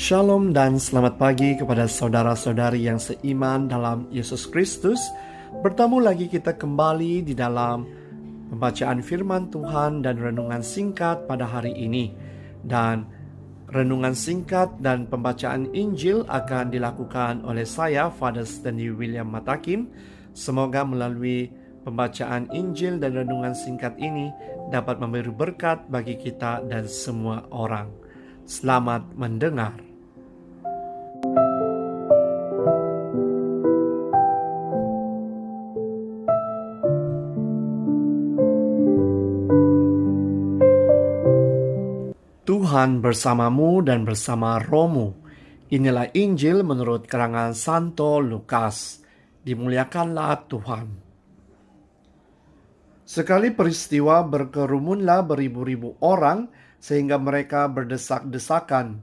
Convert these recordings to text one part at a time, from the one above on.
Shalom dan selamat pagi kepada saudara-saudari yang seiman dalam Yesus Kristus. Bertemu lagi kita kembali di dalam pembacaan firman Tuhan dan renungan singkat pada hari ini. Dan renungan singkat dan pembacaan Injil akan dilakukan oleh saya, Father Stanley William Matakim. Semoga melalui pembacaan Injil dan renungan singkat ini dapat memberi berkat bagi kita dan semua orang. Selamat mendengar. Tuhan bersamamu dan bersama rohmu. Inilah Injil menurut karangan Santo Lukas. Dimuliakanlah Tuhan. Sekali peristiwa berkerumunlah beribu-ribu orang sehingga mereka berdesak-desakan.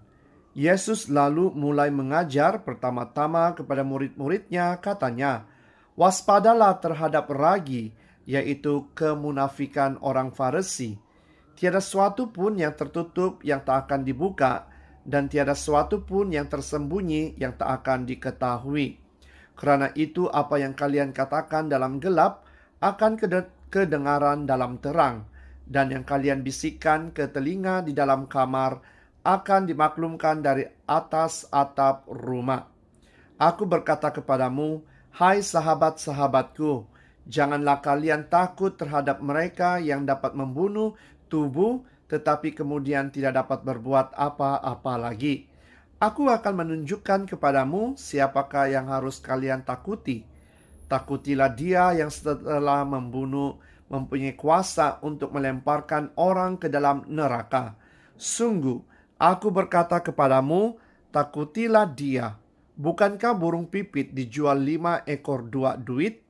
Yesus lalu mulai mengajar pertama-tama kepada murid-muridnya, katanya, "Waspadalah terhadap ragi, yaitu kemunafikan orang Farisi. Tiada suatu pun yang tertutup yang tak akan dibuka, dan tiada suatu pun yang tersembunyi yang tak akan diketahui. Karena itu apa yang kalian katakan dalam gelap akan kedengaran dalam terang, dan yang kalian bisikkan ke telinga di dalam kamar akan dimaklumkan dari atas atap rumah. Aku berkata kepadamu, hai sahabat-sahabatku, janganlah kalian takut terhadap mereka yang dapat membunuh tubuh, tetapi kemudian tidak dapat berbuat apa-apa lagi. Aku akan menunjukkan kepadamu siapakah yang harus kalian takuti. Takutilah dia yang setelah membunuh mempunyai kuasa untuk melemparkan orang ke dalam neraka. Sungguh, aku berkata kepadamu, takutilah dia. Bukankah burung pipit dijual 5 ekor 2 duit?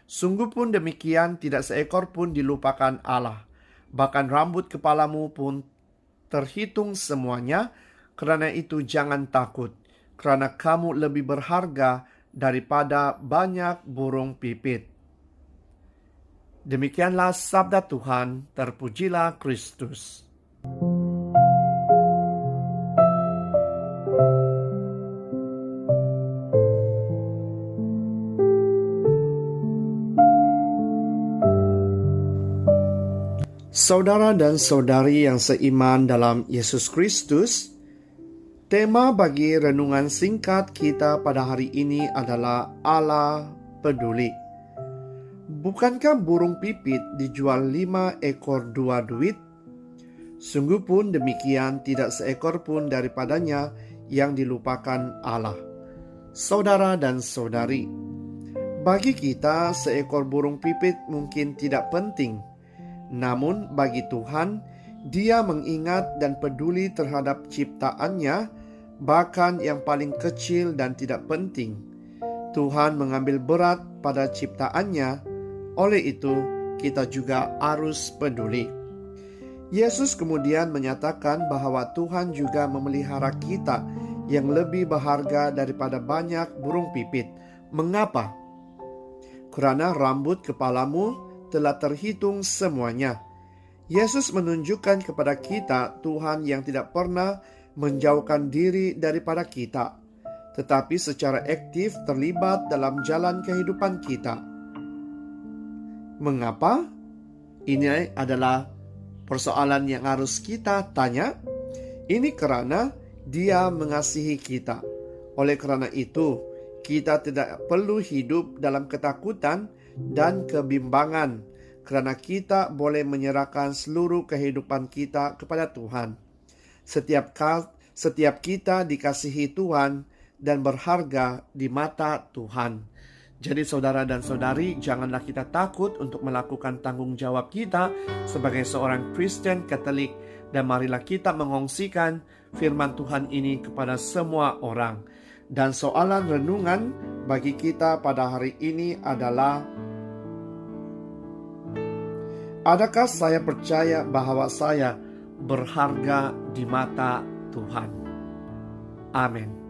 Sungguh pun demikian tidak seekor pun dilupakan Allah. Bahkan rambut kepalamu pun terhitung semuanya. Karena itu jangan takut, karena kamu lebih berharga daripada banyak burung pipit." Demikianlah sabda Tuhan, terpujilah Kristus. Saudara dan saudari yang seiman dalam Yesus Kristus, tema bagi renungan singkat kita pada hari ini adalah Allah peduli. Bukankah burung pipit dijual 5 ekor 2 duit? Sungguh pun demikian tidak seekor pun daripadanya yang dilupakan Allah. Saudara dan saudari, bagi kita seekor burung pipit mungkin tidak penting. Namun bagi Tuhan, Dia mengingat dan peduli terhadap ciptaannya, bahkan yang paling kecil dan tidak penting. Tuhan mengambil berat pada ciptaannya, oleh itu kita juga harus peduli. Yesus kemudian menyatakan bahwa Tuhan juga memelihara kita yang lebih berharga daripada banyak burung pipit. Mengapa? Karena rambut kepalamu telah terhitung semuanya. Yesus menunjukkan kepada kita Tuhan yang tidak pernah menjauhkan diri daripada kita, tetapi secara aktif terlibat dalam jalan kehidupan kita. Mengapa? Ini adalah persoalan yang harus kita tanya. Ini karena Dia mengasihi kita. Oleh karena itu, kita tidak perlu hidup dalam ketakutan dan kebimbangan, karena kita boleh menyerahkan seluruh kehidupan kita kepada Tuhan. Setiap kita dikasihi Tuhan dan berharga di mata Tuhan. Jadi saudara dan saudari, janganlah kita takut untuk melakukan tanggung jawab kita sebagai seorang Kristen Katolik, dan marilah kita mengongsikan firman Tuhan ini kepada semua orang. Dan soalan renungan bagi kita pada hari ini adalah, adakah saya percaya bahwa saya berharga di mata Tuhan? Amin.